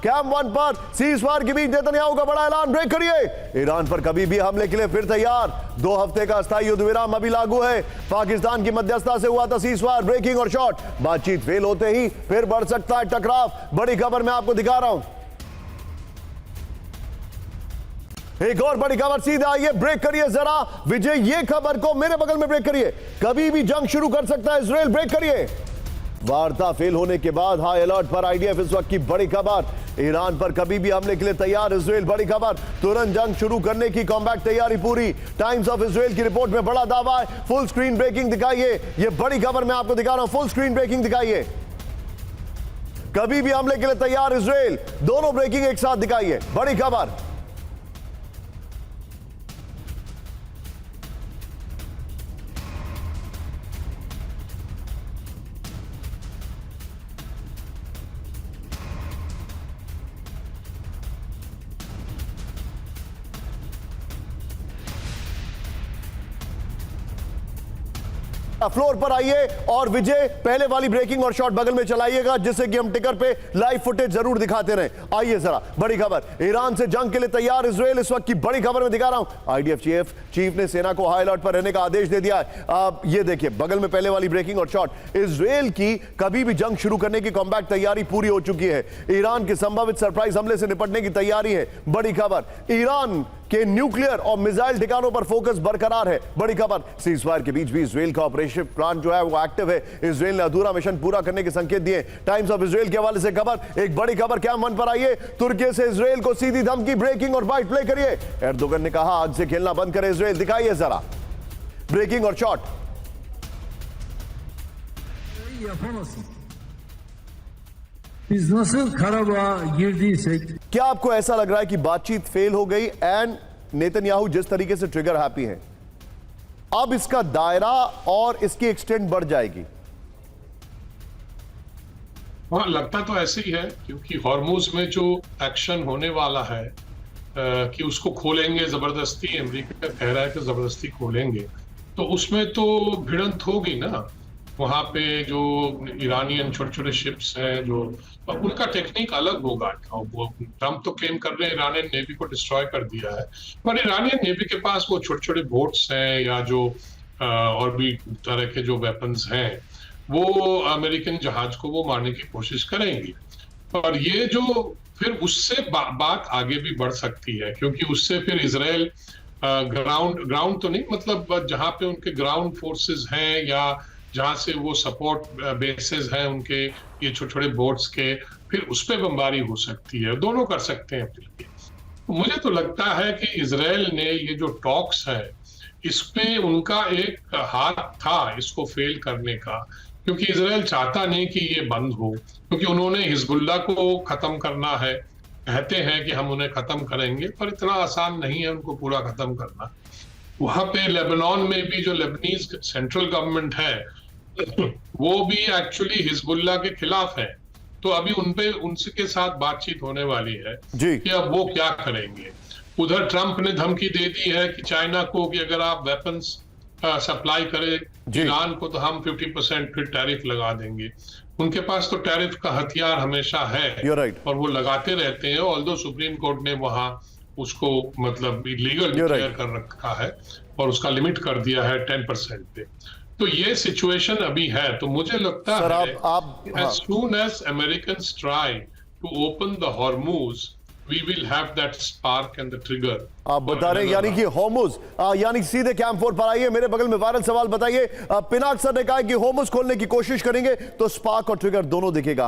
Camp 1 पर ceasefire के बीच Netanyahu का बड़ा ऐलान, ब्रेक करिए। ईरान पर कभी भी हमले के लिए फिर तैयार, 2 हफ्ते का अस्थायी युद्ध विराम अभी लागू है। पाकिस्तान की मध्यस्थता से हुआ था सीज़फायर, ब्रेकिंग और शॉट, बातचीत फेल होते ही फिर बढ़ सकता है टकराव। बड़ी खबर मैं आपको दिखा रहा हूं, एक और बड़ी खबर सीधे आई है, ब्रेक करिए जरा विजय, ये खबर को मेरे बगल में ब्रेक करिए। कभी भी जंग शुरू कर सकता है इजराइल, ब्रेक करिए। वार्ता फेल होने के बाद हाई अलर्ट पर आईडीएफ, इस वक्त की बड़ी खबर, ईरान पर कभी भी हमले के लिए तैयार इजराइल, बड़ी खबर, तुरंत जंग शुरू करने की कॉम्बैट तैयारी पूरी। टाइम्स ऑफ इजराइल की रिपोर्ट में बड़ा दावा है, फुल स्क्रीन ब्रेकिंग दिखाइए, ये बड़ी खबर मैं आपको दिखा रहा हूं, फुल स्क्रीन ब्रेकिंग दिखाइए। कभी भी हमले के लिए तैयार इजराइल, दोनों ब्रेकिंग एक साथ दिखाइए, बड़ी खबर। फ्लोर पर आइए और विजय पहले वाली ब्रेकिंग और शॉट बगल में चलाइएगा, जिससे कि हम टिकर पे लाइव फुटेज जरूर दिखाते रहे। आइए जरा, बड़ी खबर, ईरान से जंग के लिए तैयार इजराइल, इस वक्त की बड़ी खबर में दिखा रहा हूं। आईडीएफ चीफ ने सेना को हाई अलर्ट पर रहने का आदेश दे दिया है। ये देखिए बगल में पहले वाली ब्रेकिंग और शॉट, इजराइल की कभी भी जंग शुरू करने की कॉम्बैट तैयारी पूरी हो चुकी है। ईरान के संभावित सरप्राइज हमले से निपटने की तैयारी है, बड़ी खबर। ईरान के न्यूक्लियर और मिसाइल ठिकानों पर फोकस बरकरार है, बड़ी खबर। सीज़फायर के बीच भी इजराइल का ऑपरेशन प्लान जो है वो एक्टिव है, इजराइल ने अधूरा मिशन पूरा करने के संकेत दिए। टाइम्स ऑफ इजराइल के हवाले से खबर, एक बड़ी खबर कैंप 1 पर आइए, तुर्की से इजराइल को सीधी धमकी, ब्रेकिंग और बाइट प्ले करिए। एर्दोगन ने कहा आग से खेलना बंद करे इजराइल, दिखाइए जरा ब्रेकिंग और shot. Biz nasıl Karabağ'a girdiysek, क्या आपको ऐसा लग रहा है कि बातचीत फेल हो गई एंड नेतन्याहू जिस तरीके से ट्रिगर हैप्पी है, अब इसका दायरा और इसकी एक्सटेंड बढ़ जाएगी? हाँ, लगता तो ऐसे ही है, क्योंकि हॉर्मुज में जो एक्शन होने वाला है कि उसको खोलेंगे जबरदस्ती, अमेरिका कह रहा है कि जबरदस्ती खोलेंगे, तो उसमें तो भिड़ंत होगी ना। वहां पे जो ईरानियन छोटे छोटे शिप्स हैं, जो उनका टेक्निक अलग होगा। वो ट्रम्प तो क्लेम कर रहे हैं ईरानियन नेवी को डिस्ट्रॉय कर दिया है, पर ईरानियन नेवी के पास वो छोटे छोटे बोट्स हैं या जो और भी तरह के जो वेपन्स हैं, वो अमेरिकन जहाज को वो मारने की कोशिश करेंगी। और ये जो फिर उससे बात आगे भी बढ़ सकती है, क्योंकि उससे फिर इजराइल ग्राउंड तो नहीं, मतलब जहां पे उनके ग्राउंड फोर्सेस हैं या जहां से वो सपोर्ट बेसेस हैं उनके, ये छोटे छोटे बोट्स के, फिर उस पर बमबारी हो सकती है, दोनों कर सकते हैं फिर। मुझे तो लगता है कि इजराइल ने ये जो टॉक्स है, इस पे उनका एक हाथ था इसको फेल करने का, क्योंकि इजराइल चाहता नहीं कि ये बंद हो, क्योंकि उन्होंने हिजबुल्लाह को खत्म करना है, कहते हैं कि हम उन्हें खत्म करेंगे, पर इतना आसान नहीं है उनको पूरा खत्म करना। वहां पे लेबनान में भी जो लेबनीज सेंट्रल गवर्नमेंट है वो भी एक्चुअली हिजबुल्लाह के खिलाफ है, तो अभी उनके साथ बातचीत होने वाली है कि अब वो क्या करेंगे। उधर ट्रंप ने धमकी दे दी है कि चाइना को कि अगर आप वेपन्स सप्लाई करें ईरान को तो हम 50% फिर टैरिफ लगा देंगे। उनके पास तो टैरिफ का हथियार हमेशा है और वो लगाते रहते हैं, ऑल्दो सुप्रीम कोर्ट ने वहां उसको मतलब इलीगल डिक्लेयर कर रखा है और उसका लिमिट कर दिया है 10% पे। तो ये सिचुएशन अभी है, तो मुझे लगता है as soon as Americans try to open the Hormuz, we will have that spark and the trigger। आप बता रहे हैं यानी कि होर्मुज, यानी सीधे कैंप 4 पर आइए, मेरे बगल में वायरल सवाल बताइए। पिनाक सर ने कहा कि होर्मुज खोलने की कोशिश करेंगे तो स्पार्क और ट्रिगर दोनों दिखेगा।